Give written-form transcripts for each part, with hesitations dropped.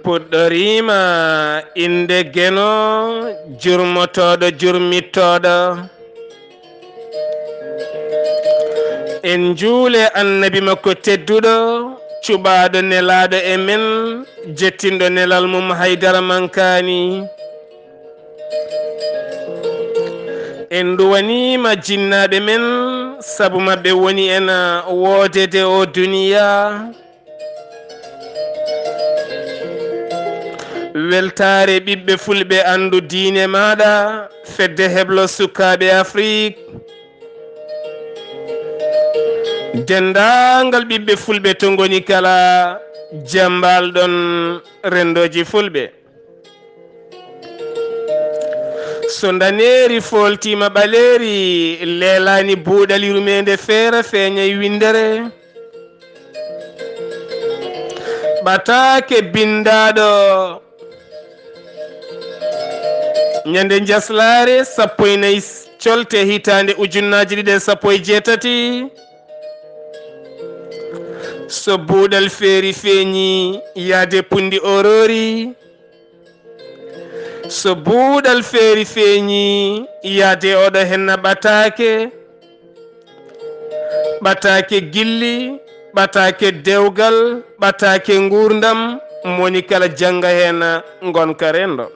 puɗɗorima inde geno jurmotoɗo jurmittoɗo en juule annabi makko tedduɗo cuɓaɗo nelaɗo e men jettinɗo nelal mum haydara mankani en duwanima jinnaɓe men saabu mabɓe woni en woodede o duniya weltare ɓiɓɓe fulɓe andu diine maɗa fedde heblo sukaɓe Afrique dendagal ɓiɓɓe fulɓe to goni kala jambalɗon rendoji fulɓe so daneri foltima ɓaleri leelani buuɗali rumede feere feeñay windere ɓatake bindaɗo ñande jaslare 14 colte hitande ujunnaji ɗiɗi e 17 so buuɗal feeri feeñi yaade pundi orori so buuɗal feeri feeñi yaade oɗo henna ɓatake gilli ɓatake dewgal ɓatake gurdam moni kala janga hen gonka rendo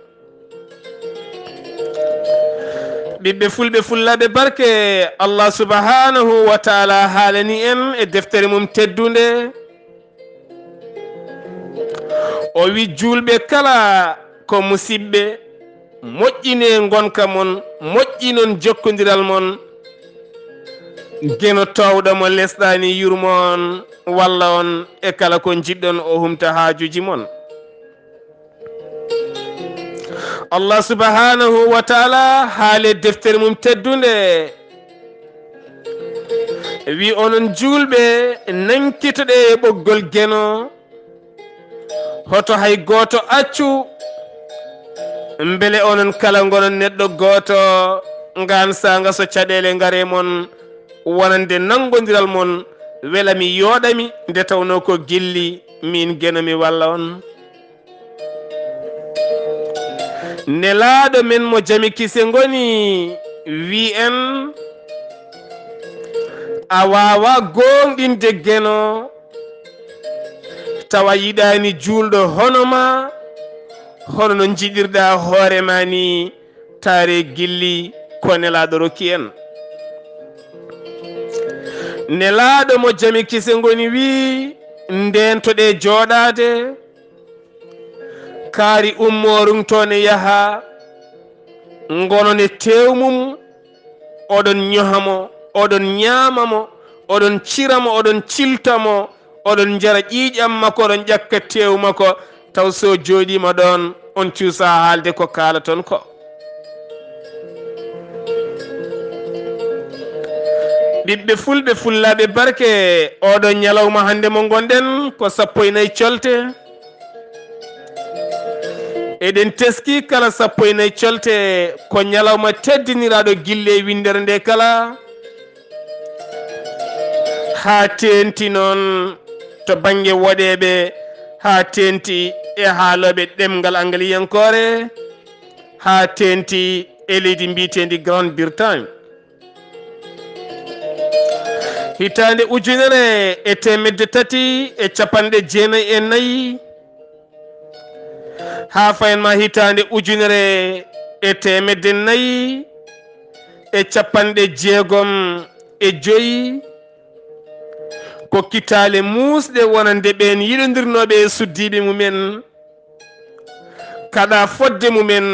ɓiɓɓe fulɓe fullaɓe barke Allah subhanahu wa taala haalani en e deftere mum teddunde o wi julɓe kala ko musidɓe moƴƴine gonka mon moƴƴinon jokkodiral mon geno towɗo mo lesɗani yurmon walla on e kala ko jiɗɗon o humta haajuji mon Allah subhanahu wa taala haale deftere mum teddunde wi onon julɓe nankitoɗe e ɓoggol geno hoto hay goto accu beele onon kala gonon neɗɗo goto gansaga so caɗele ngare mon wonande nangodiral mon wela mi yooɗami nde tawno ko gilli min geno mi walla on nelaɗo men mo jami kise goni wi en a wawa gonɗinde geno tawa yiɗani julɗo honoma hono no jiɗirɗa hoorema ni taare gilli ko nelaɗo rokki en nelaɗo mo jami kise goni wi ndentoɗe jooɗade kaari ummorumtone yaha gonone tewmum oɗon ñohamo oɗon ñaamamo oɗon ciramo oɗon ciltamo oɗon jara ƴiƴam makko oɗon ƴakka tew makko taw so jooɗima ɗon on cuusa haalde ko kaalaton ko ɓiɓɓe fulɓe fullaɓe barke oɗo ñalawma hande mo gonɗen ko 14 colte eɗen teski kala 14 colte ko ñalawma teddiniraɗo gille windere nde kala ha tenti noon to banggue woɗeɓe ha tenti e haaloɓe ɗemgal angliyankore ha tenti e leydi mbitendi Grande Bretagne hitande ujunere e 394 ha fayenma hitande ujunere e 465 ko kitale musɗe wonande ɓen yiɗodirnoɓe e suddiɓe mumen kaɗa fodde mumen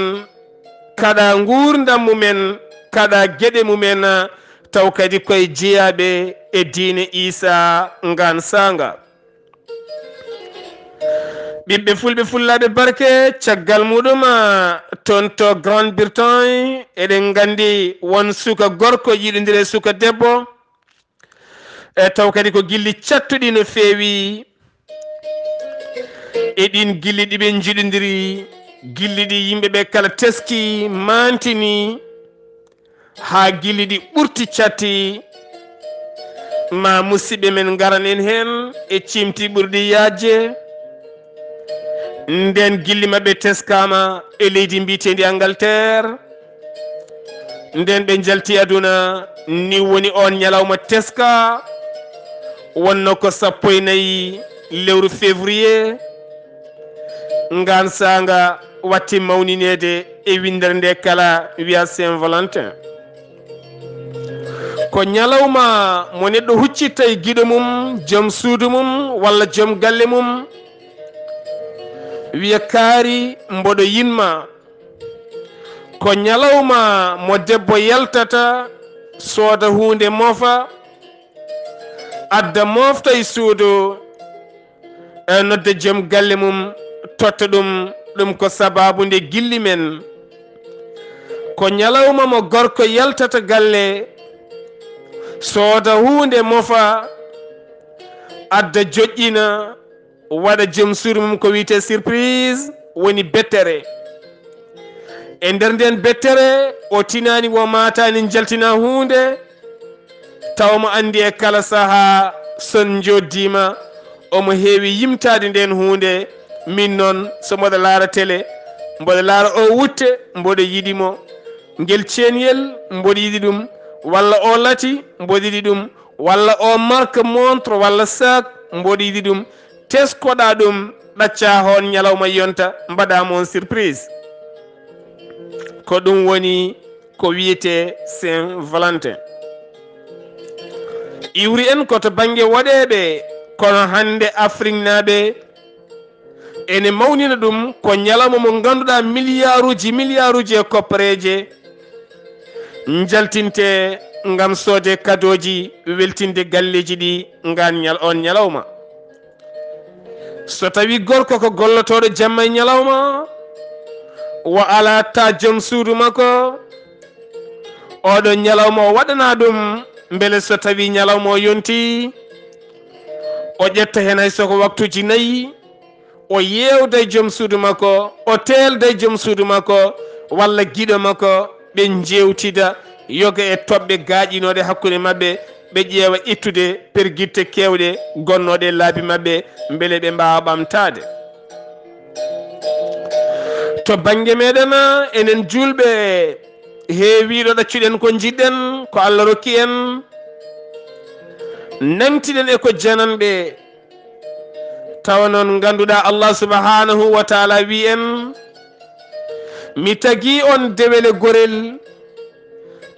kaɗa gurdam mumen kaɗa gueɗe mumen taw kadi koye jeeyaɓe e diine Isa ngan sanga ɓiɓɓe fulɓe fullaɓe barke caggal muɗum toon to Grande Bretagne eɗen gandi won suka gorko yiɗodire suka debbo e taw kadi ko gilli cattuɗi no feewi e ɗin gilli ɗiɓe jiɗodiri gilli ɗi yimɓeɓe kala teski mantini ha gilli ɗi ɓurti catti ma musidɓe men garan en hen e cimti ɓurɗi yajje nden gilli maɓɓe teskama e leydi mbitendi Angleterre. Nden ɓe jalti aduna ni woni on ñalawma teska wonno ko 14 lewru février ngan sanga watti mawninede e windere nde kala wiya Saint Valentin. Ko ñalawma mo neɗɗo huccitta e giɗo mum, joom suudu mum walla joom galle mum wiya kaari mboɗo yinma. Ko ñalawma mo debbo yaltata sooda hunde moofa adda mofta e suudu e nodde joom galle mum totta ɗum ko sababu nde gilli men. Ko ñalawma mo gorko yaltata galle sooda hunde mofa adda joƴƴina waɗa joom suudu mum ko wiyete surprise woni bettere. E nder nden bettere o tinani wo matani jaltina hunde tawmo andi e kala saaha son joddima omo heewi yimtade nden hunde. Min noon so mboɗo laara télé mboɗo laara o wutte mboɗo yiɗimo, ngel ceenyel mboɗo yiɗi ɗum, walla o lati mboɗo yiɗi ɗum, walla o marque montre walla sac mboɗo yiɗi ɗum. teskoɗa ɗum ɗacca hon ñalawma yonta mbaɗama on surprise. Ko ɗum woni ko wiyete Saint Valentin. iwri en koto banggue waɗeɓe kono hande Afrique naɓe ene mawnina ɗum ko ñalawma mo ganduɗa milliarduji e koppareje jaltinte ngam soode kadoji weltinde galleji ɗi ngan on ñalawma. So tawi gorko ko gollotoɗo jamma e ñalawma wo ala ta joom suudu makko, oɗo ñalawma o waɗana ɗum beele so tawi ñalawma o yonti o ƴetta hen hay soko waktuji 4 o yewda e joom suudu makko, o telda e joom suudu makko walla giɗo makko, ɓe jewtida yoga e toɓɓe gaƴinoɗe hakkude mabɓe, ɓe ƴeewa ittude perguitte kewɗe gonnoɗe e laabi mabɓe beele ɓe mbawa ɓamtade. To banggue meɗen enen julɓe heewiɗo ɗaccuɗen ko jiɗɗen ko Allah rokki en, nantiɗen e ko jananɓe. Tawa noon ganduɗa Allah subhanahu wa taala wi en mi tagui on dewele gorel,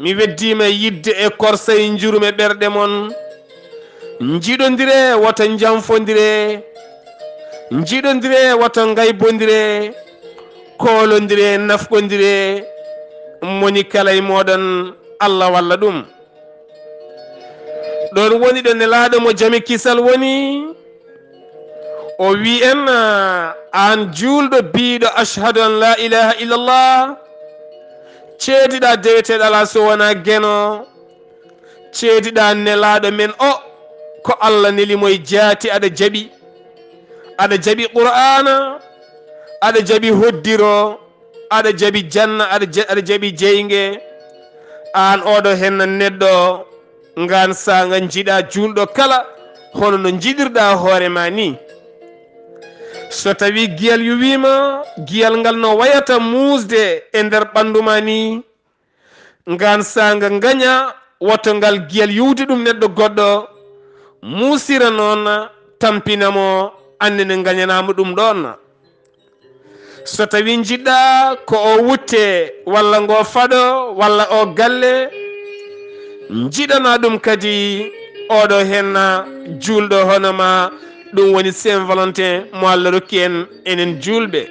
mi weddima yidde e korsay jurum e ɓerɗe mon. Jiɗodire woto janfodire, jiɗodire woto gaybodire, kolodire nafkodire, moni kala e moɗon Allah walla ɗum. ɗon woni ɗo nelaɗo mo jami kisal woni o wi en an julɗo biɗo ashhadu an la ilaha illallah, ceediɗa deweteɗo ala so wona gueno, ceediɗa nelaɗo men o ko Allah nelimo e jaati, aɗa jaaɓi qur'ana, aɗa jaaɓi hoddiro, aɗa jaaɓi janna, aɗa jaaɓi jeyge. An oɗo henna neɗɗo ngan sanga jiiɗa julɗo kala hono no jiɗirɗa hoorema ni. So tawi giyal yuwima, giyal ngal no wayata musde e nder ɓanduma ni, ngan sanga gaña woto ngal giyal yuwdi ɗum neɗɗo goɗɗo, musira noon tampinamo annene gañanama ɗum ɗon. So tawi jiɗɗa ko o wutte walla ngo faɗo walla o galle, jiɗana ɗum kadi oɗo henna julɗo honoma. ɗum woni Saint Valentin mo Allah rokki en enen julɓe.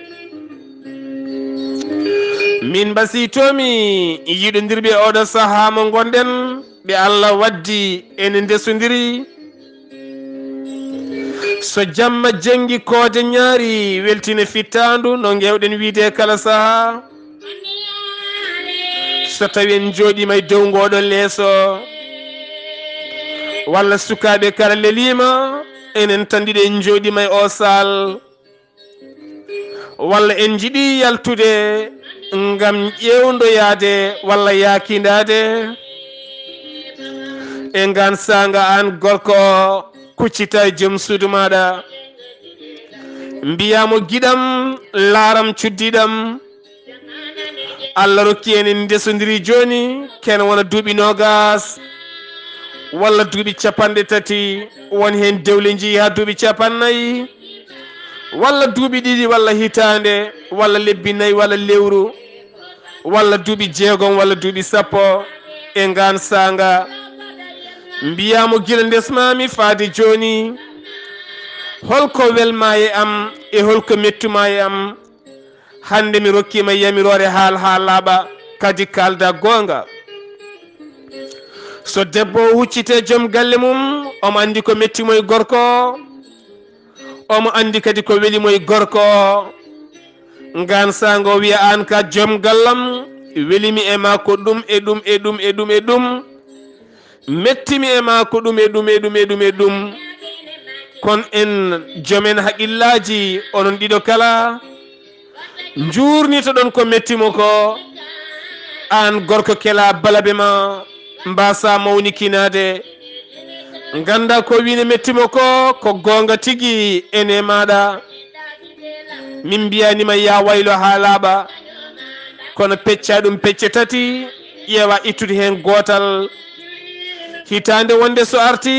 min basitomi yiɗodirɓe oɗo saaha mo gonɗen ɓe Allah waddi ene ndesodiri. So jamma jengi koode ñaari weltine fittandu no gewɗen wiide kala saaha. So tawi en jooɗima e dow ngoɗo leeso walla sukaɓe kala lelima, enen tandiɗe en jooɗima e o sal, walla en jiiɗi yaltude ngam ƴewdoyade walla yakidade. E ngan sanga an gorko kuccita e joom suudu maɗa, mbiyamo giɗam laaram cuddiɗam Allah rokki en ndesodiri joni ken wona duuɓi nogas walla duuɓi capanɗe tati won hen dewle jii ha duuɓi capannayyi walla duuɓi ɗiɗi walla hitande walla lebbi nayyi walla lewru walla duuɓi jeegom walla duuɓi sappo e ngan sanga mbiyamo gila ndesmami faade joni holko welma e am e holko mettuma e am hande mi rokkima yamirore ha laaɓa kadi kalda gonga so debbo huccite joom galle mum omo andi ko mettimo e gorko omo andi kadi ko welimo e gorko ngan sango wiya an ka joom gallam welimi e ma ko ɗum e ɗum e ɗum e ɗum e ɗum mettimi e ma ko ɗum e ɗum e ɗum e ɗum e ɗum kon en joomen haqillaji onon ɗiɗo kala jurnito ɗon ko mettimo ko an gorko kela balabe ma mbasa mawnikinade ganda ko wine mettimo ko gonga tigui ene maɗa min mbiyanima ya waylo ha laaɓa kono pecca ɗum pecce tati ƴeewa ittude hen gotal hitande wonde so arti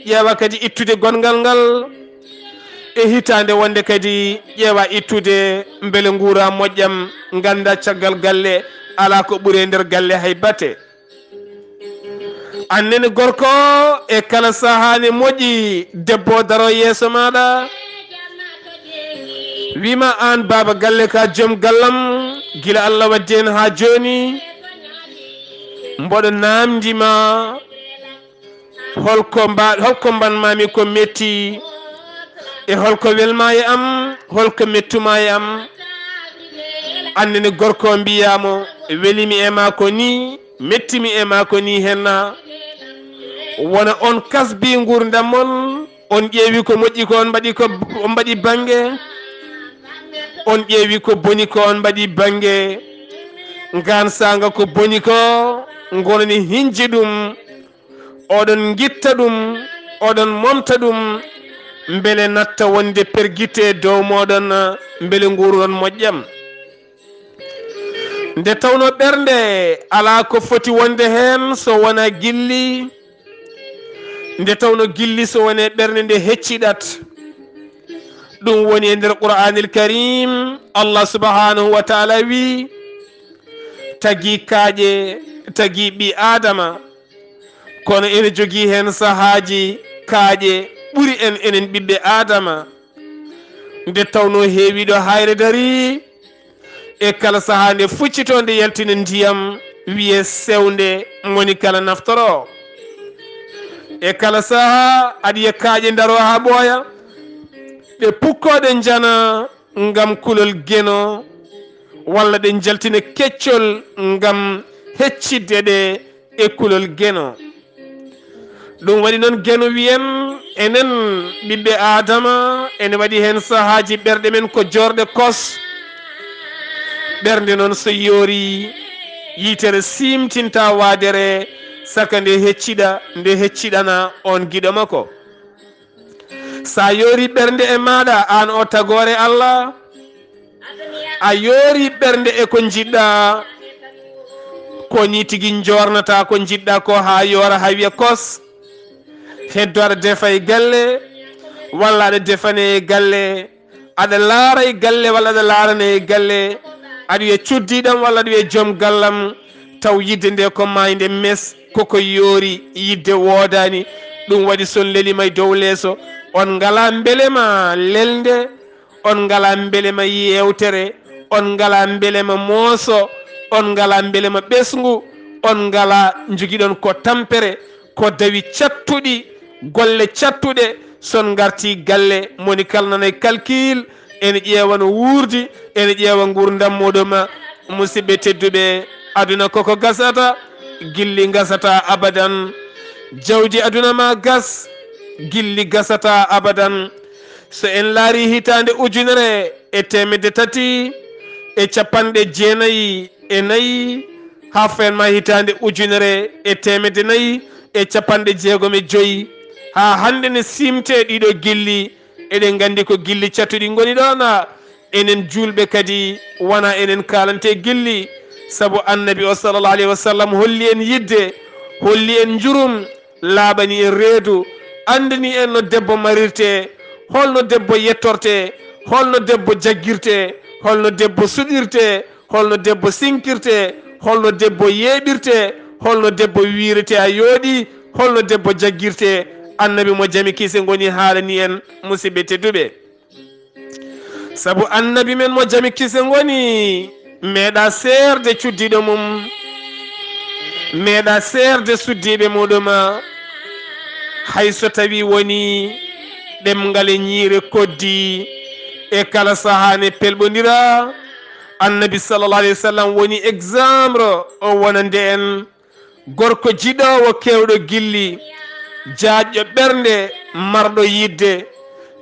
ƴeewa kadi ittude gongal ngal e hitande wonde kadi ƴeewa ittude beele guura moƴƴam ganda caggal galle ala ko ɓuuri e nder galle hay batte annene gorko e kala sahane moƴƴi debbo daro yeeso maɗa wima an baba galle ka joom gallam gila Allah waddi en ha joni mboɗo namdima holko mbanmami ko metti e holko welma e am holko mettuma e am annene gorko mbiyamo welimi e ma ko ni mettimi e ma ko ni henna wona on kasbi gurdam mon on ƴeewi ko moƴƴi ko on mbaɗi banggue on ƴeewi ko boni ko on mbaɗi banggue ngan sanga ko boni ko gonani hinji ɗum oɗon guitta ɗum oɗon momta ɗum beele natta wonde perguite dow moɗon beele nguuron moƴƴam nde tawno ɓernde ala ko foti wonde hen so wona gilli nde tawno gilli so wone ɓernde nde hecciɗat ɗum woni e nder qur'anil karim Allah subhanahu wa taala wi tagui kaaƴe tagui ɓi adama kono ene jogui hen sahaji kaaƴe ɓuuri enen ɓiɓɓe adama nde tawno heewiɗo hayre dari e kala saaha nde fuccito nde yaltina ndiyam wiye sewnde moni kala naftoro e kala saaha aɗa kaaƴe daro ha ɓooya ɗe pukkoɗe jana ngam kulol geno walla ɗe jaltina keccol ngam heccidde ɗe e kulol geno ɗum waɗi noon geno wiyen enen ɓiɓɓe adama ene waɗi hen sahaji ɓerɗe men ko jorɗe kos ɓernde noon so yoori yitere simtinta wadere saka nde hecciɗana on giɗo makko sa yoori ɓernde e maɗa an o tagore Allah a yoori ɓernde e ko jiɗɗa ko ni tigui jornata ko jiɗɗa ko ha yoora ha wiya kos heddo aɗa defa e galle walla aɗa defane e galle aɗa laara e galle walla aɗa laarane e galle aɗa wiya cuddiɗam walla aɗa wiya joom gallam taw yidde nde ko mayde mes koko yoori yidde woodani ɗum waɗi son lelima e dow leeso on ngala beelema lelde on ngala beelema yewtere on ngala beelema mooso on ngala beelema ɓesgu on ngala joguiɗon ko tampere ko dawi cattuɗi golle cattuɗe son garti galle moni kala nana calcul ene ƴeewa no wuurdi ene ƴeewa gurdam moɗoma musidɓe tedduɓe aduna koko gasata gilli gasata abadan jawdi aduna ma gas gilli gasata abadan so en laari hitande ujunere e temedde tati e capanɗe jeenayyi e nayyi ha fenma hitande ujunere e temedde nayyi e capanɗe jeegom e joyyi ha hande ne simte ɗiɗo gilli eɗen gandi ko gilli cattuɗi goni ɗon enen julɓe kadi wona enen kalante gilli saabu annabi o sallallah alayhi wa sallam holli en yidde holli en jurum laaɓani en reedu andani en no debbo marirte holno debbo yettorte holno debbo jagguirte holno debbo suɗirte holno debbo sinkirte holno debbo yeeɓirte holno debbo wirete a yooɗi holno debbo jagguirte annabi mo jami kiise goni haalani en musidɓe tedduɓe saabu annabi men mo jami kiise goni meeɗa seerde cuddiɗo mum meeɗa seerde suddiɓe muɗum hayso tawi woni ɗemgal e ñiire koddi e kala sahane pelɓodira annabi sallallah alayhi wa sallam woni exemple o wonande en gorko jiɗowo kewɗo gilli jaajƴo ɓernde marɗo yidde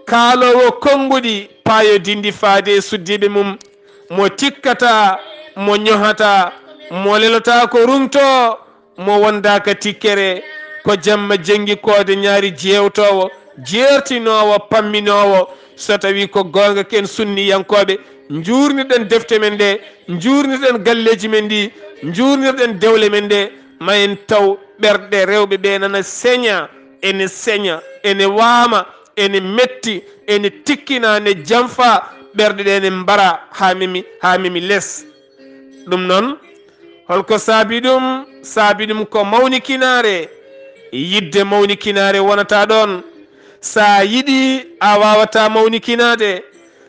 kaalowo konnguɗi payodindi faade e suddiɓe mum mo tikkata mo ñohata mo lelota ko runto mo wondaka tikkere ko jamma jengi koode ñaari jewtowo jeertinowo pamminowo so tawi ko gonga ken sunniyankoɓe jurnirɗen defte men nde jurnirɗen galleji men ndi jurnirɗen dewle men nde ma en taw ɓerɗe rewɓe ɓe nana seña ene waama ene metti ene tikkina ne jamfa ɓerɗe ɗe ne mbara ha mimi less ɗum noon holko saabi ɗum ko mawnikinare yidde mawnikinare wonata ɗon sa yiɗi a wawata mawnikinade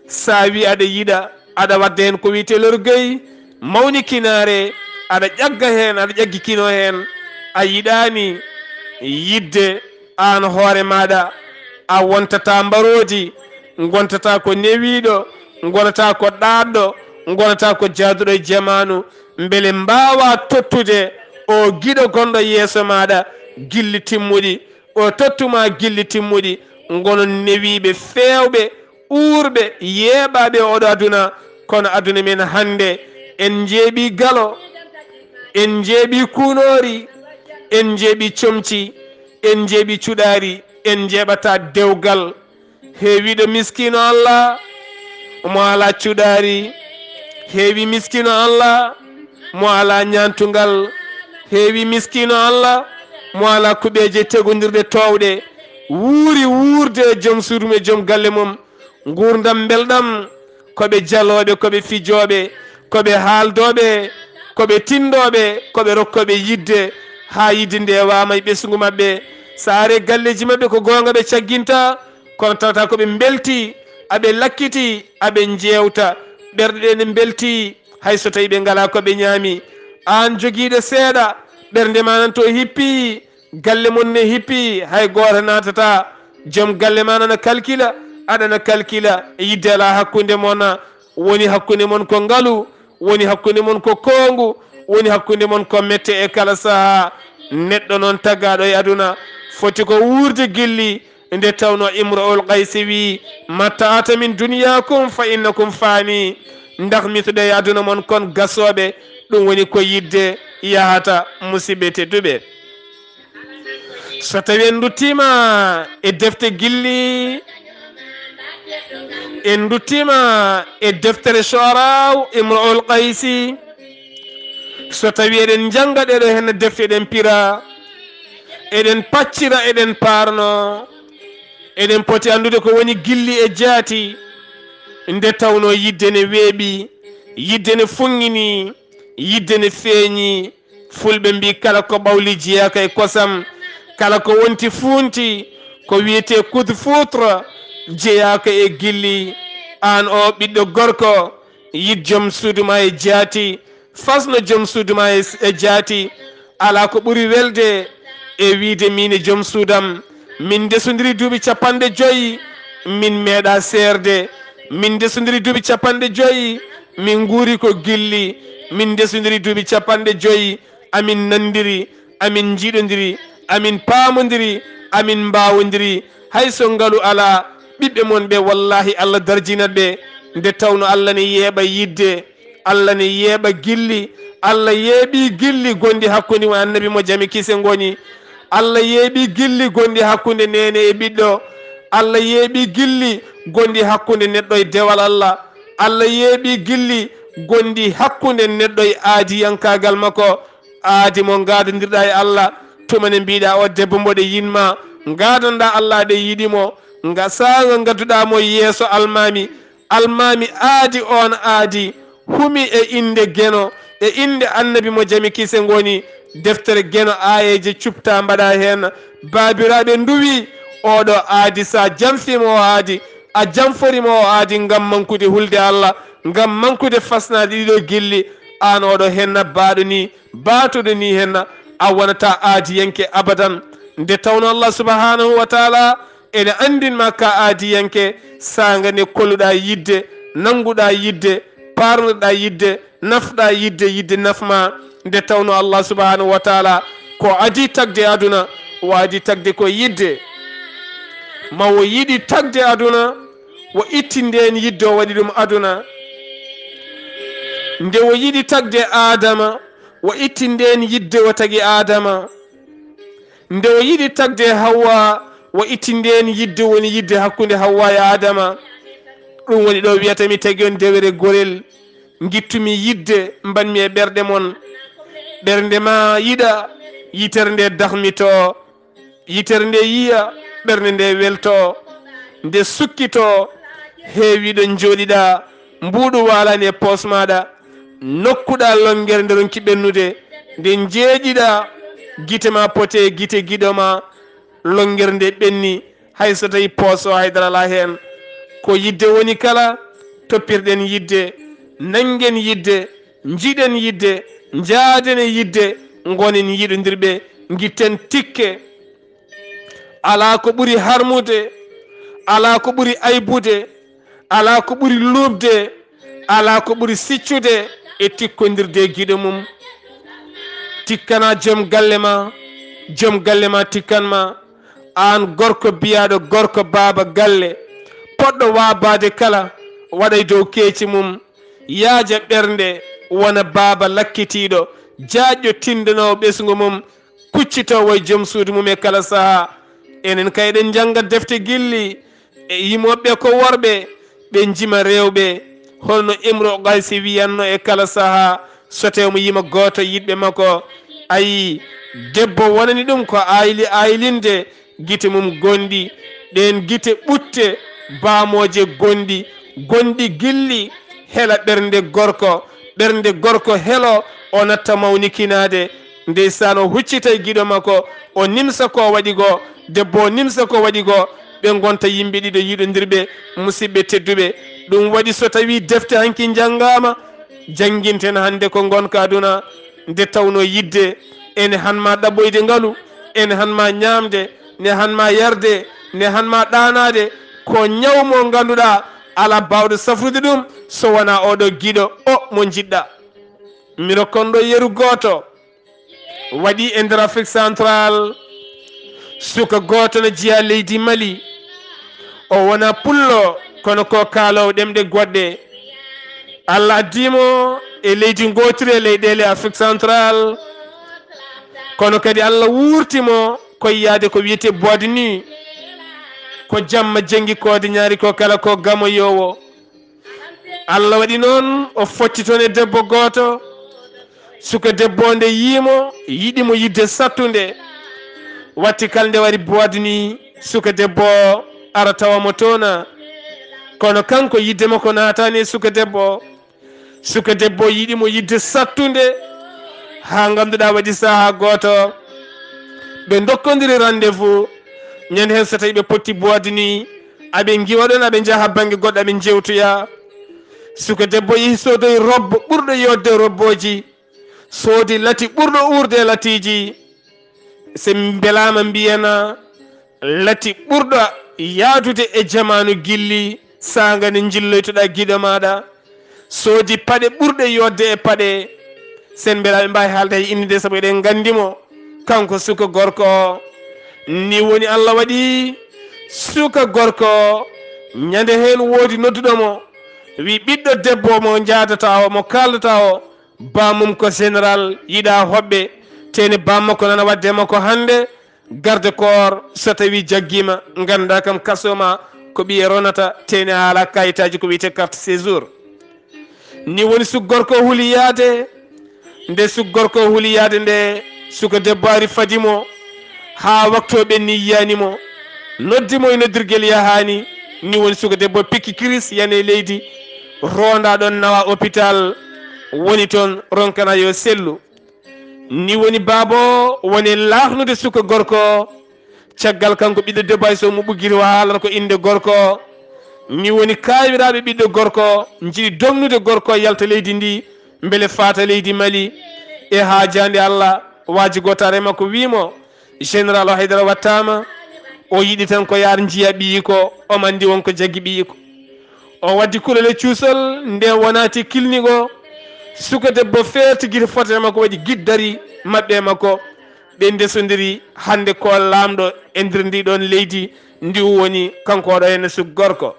sa wi aɗa yiɗa aɗa wadda hen ko wiyete lorgueil mawnikinare aɗa ƴagga hen aɗa ƴaggikino hen a yiɗani yidde an hoore maɗa a wontata mbarodi gontata ko newiɗo gonata ko ɗaɗɗo gonata ko jaaduɗo e jamanu beele mbawa tottude o giɗo gonɗo yeeso maɗa gilli timmuɗi o tottuma gilli timmuɗi gonon newiɓe fewɓe uurɓe yeeɓaɓe oɗo aduna kono aduna men hande en jeeɓi galo en jeeɓi kunori en jeeɓi comci en jeeɓi cuɗari en jeeɓata dewgal heewiɗo miskino allah mo ala cuɗari heewi miskino allah mo ala ñantugal heewi miskino allah mo ala kuɓeje tegodirde towɗe wuuri wuurde joom suudu e joom galle mum gurdam belɗam koɓe jaloɓe koɓe fijoɓe koɓe haaldoɓe koɓe tindoɓe koɓe rokkoɓe yidde ha yidde nde wama e ɓesgu mabɓe saare galleji mabɓe ko gonga ɓe cagginta kono tawata koɓe belti aɓe lakkiti aɓe jewta ɓerɗe ɗe ne belti hayso tawi ɓe ngala koɓe ñaami an joguiɗo seeɗa ɓernde ma nan to hippi galle mon ne hippi hay goto natata joom galle ma nana calcula aɗana calcula yidde ala hakkude mon woni hakkude mon ko ngaalu woni hakkude mon ko kongu woni hakkude mon ko mette e kala saaha neɗɗo noon tagaɗo e aduna foti ko wuurde gilli nde tawno imroul qaysi wi matta'ata min duniyakum fa innakum fani dahmituɗo e aduna mon kon gasoɓe ɗum woni ko yidde yahata musidɓe tedduɓe so tawi en duttima e defte gilli en duttima e deftere soraw imroul qaysi so tawi eɗen janga ɗeɗo hen defte eɗen pira eɗen paccira eɗen parno eɗen poti andude ko woni gilli e jaati nde tawno yidde ne weeɓi yidde ne funŋini yidde ne feeñi fulɓe mbi kala ko ɓawli jeyaka e kosam kala ko wonti funti ko wiyete coup de foudre jeyaka e gilli an o ɓiɗɗo gorko yid joom suuduma e jaati fasno joom suuduma e jaati ala ko ɓuri welde e wiide min e joom suudam min desodiri duuɓi 50 min meeɗa seerde min desodiri duuɓi 50 min guuri ko gilli min desodiri duuɓi 50 amin nandiri amin jiiɗodiri amin paamodiri amin mbawodiri hayso ngaalu ala ɓiɓɓe mon ɓe wallahi allah darjinat ɓe nde tawno allah ne yeeɓa yidde allah ne yeeɓa gilli allah yeeɓi gilli gondi hakkude mo annabi mo jami kise goni allah yeeɓi gilli gondi hakkude nene e ɓiɗɗo Allah yeeɓi gilli gondi hakkunde neɗɗo e dewal Allah. Allah yeeɓi gilli gondi hakkunde neɗɗo e aadiyankagal makko, aadi mo gadodirɗa e Allah. tumane mbiɗa o debbo mboɗe yinma gadanɗa Allah ɗe yiɗimo nga saga gadduɗamo yeeso almami. almami aadi on aadi humi e inde geno e inde annabi mo jami kise goni deftere geno ayeje cupta mbaɗa hen. babiraɓe nduwi oɗo aadi sa jamfimo o aadi a jamforimo o aadi gam mankude hulde Allah, gam mankude fasnade ɗiɗo gilli. an oɗo henna baɗo ni batuɗo ni henna a wonata aadiyanke abadan. nde tawno Allah subhanahu wa taala ene andinma ka aadiyanke saga nde kolluɗa yidde, nanguɗa yidde, parnoɗa yidde, nafɗa yidde nafma. nde tawno Allah subhanahu wa taala ko adi tagde aduna o adi tagde ko yidde. ma o yiɗi tagde aduna o itti nden yidde o waɗi ɗum aduna. nde o yiɗi tagde adama o itti nden yidde o tagi adama. nde o yiɗi tagde Hawwa o itti nden yidde woni yidde hakkude Hawwa e adama. ɗum woni ɗo wiyata mi tagi on dewere gorel gittumi yidde mbanmi e ɓerɗe mon. ɓernde ma yiɗa yitere nde dahmito, yitere nde yiya ɓernde nde welto, nde sukkito heewiɗo jooɗiɗa mbuɗu walani e poos maɗa, nokkuɗa longere nde ronki ɓennude, nde jeeƴiɗa gite ma pote gite giɗoma longere nde ɓenni hay so tawi poos o haydarala hen. ko yidde woni kala toppirɗen yidde, nangen yidde, jiiɗen yidde, jaaden e yidde, gonen yiɗodirɓe, gitten tikke. ala ko ɓuri harmude, ala ko ɓuri aybude, ala ko ɓuri lubde, ala ko ɓuri siccude e tikkodirde giɗo mum. tikkana joom galle ma tikkanma. an gorko biyaɗo gorko baaba galle poɗɗo wabade kala waɗay dow keeci mum, yaaja ɓernde wona baaba lakkitiɗo, jaƴƴo tindanowo ɓesgu mum, kuccitowo e joom suudu mum e kala saaha. enen kay ɗen jangga defte gilli e yimoɓe ko worɓe ɓe jima rewɓe holno imro gaysi wiyanno e kala saaha so tewmo yima goto yiɗɓe makko. ayi debbo wonani ɗum ko aylinde gite mum gondi, ɗen gite ɓutte baamoje gondi gilli hela ɓernde gorko helo o natta mawnikinade. ndeysan o huccita e giɗo makko o nimsa ko waɗi go, debbo o nimsa ko waɗi go, ɓe gonta yimɓe ɗiɗo yiɗodirɓe musidɓe tedduɓe. ɗum waɗi so tawi defte hanki janggama janguinten hande ko gonka aduna. nde tawno yidde ene hanma ɗaɓɓoyde ngaalu, ene hanma ñamde, ne hanma yarde, ne hanma ɗanade. ko ñawmo ganduɗa ala bawɗo safrude ɗum so wona oɗo giɗo o mo jiɗɗa. miro konɗo yeru goto waɗi e nder Afrique central. suka goto no jiya leydi Mali, o wona pullo kono ko kaalowo ɗemɗe goɗɗe. Allah addimo e leydi gotiri e leyɗele Afrique central, kono kadi Allah wurtimo koye yaade ko wiyete boide nuit, ko jamma jengi kode ñaari ko kala ko gamoyowo. Allah waɗi noon o fotti toon e debbo goto. suka debbo nde yiimo yiɗimo yidde sattude, watti kala nde waɗi boide nuit suka debbo ara tawamo toon, kono kanko yidde makko natani e suka debbo yiɗimo yidde sattude. ha ganduɗa waɗi saaha goto ɓe dokkodiri rendez-vous ñande hen so tawi ɓe potti boide nuit aɓe giwa ɗon aɓe jaaha banggue goɗɗo aɓe jewtoya. suka debbo yeehi sodoyi robbo ɓurɗo yodde robboji, soodi lati ɓurɗo urde latiji. se belama mbiyana lati ɓurɗo yaadude e jamanu gilli saga nde jilloytoɗa giɗo maɗa. soodi paɗe ɓurɗe yodde e paɗe. sen belaɓe mbawi haalde hay innide saabu eɗen gandimo kanko suka gorko. ni woni Allah waɗi suka gorko ñande hen woodi nodduɗomo wi ɓiɗɗo debbo mo jadata o mo kaldata o bamum ko général yiɗa hoɓɓe tene bammakko nana wadde makko hande garde corps so tawi jaggima ganda kam kasoma ko ɓiye ronata tene haala kayitaji ko wiyete carte séjour ni woni suggorko huliyade nde suggorko huliyade nde suka debbo ari fadimo ha waktu ɓenni yiyanimo noddimo e noddirguel yahani ni woni suka debbo pikki kiris yane leydi ronda ɗon nawa hôpital woni toon ronkana yo sellu ni woni baabo woni lahnude suka gorko caggal kanko ɓiɗɗo debbo hay so mo ɓuggiri o haalata ko inde gorko ni woni kawiraɓe ɓiɗɗo gorko jiiɗi domnude gorko yalta leydi ndi beele fata leydi Mali e haajande Allah waji gotare makko wimo général o haydara wattama o yiɗi tan ko yaar jiiya ɓiyi ko omandi wonko jaggi ɓiyi ko o waddi kulole cuusol nden wonati kilnigo suka debbo feerti guite fotere makko waɗi giddari maɓɓe makko ɓe ndesodiri hande ko lamɗo e nder ndi ɗon leydi ndi woni kanko oɗo henne suk gorko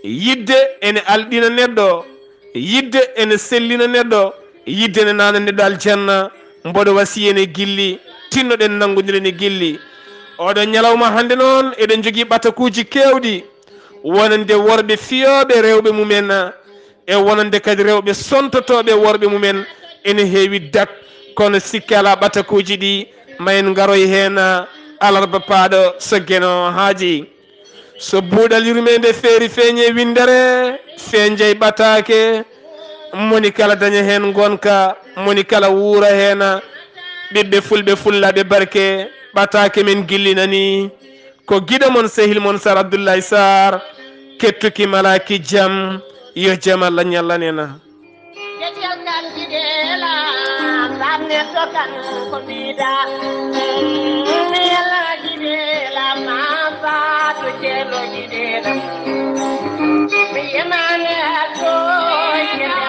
yidde ene alɗina neɗɗo yidde ene sellina neɗɗo yidde ene nana neɗɗo aljanna mboɗo wasi ene gilli tinnoɗen nangodiren e gilli oɗon ñalawma hande noon eɗen jogui ɓatakuji kewɗi wonande worɓe fiyoɓe rewɓe mumen e wonande kadi rewɓe sontotoɓe worɓe mumen ene heewi dak kono sikki ala ɓatakuji ɗi ma en garoy hen alarba paaɗo so gueno haaji so buuɗal yurmede feeri feeñe windere feeñjey ɓatake moni kala daña hen gonka moni kala wuura hen ɓiɓɓe fulɓe fullaɓe barke ɓatake men gillinani ko guiɗo mon sehil mon Sar Abdoulaye Sarr kettuki malaki jaam yo jaam Allah ñallanena Yeah.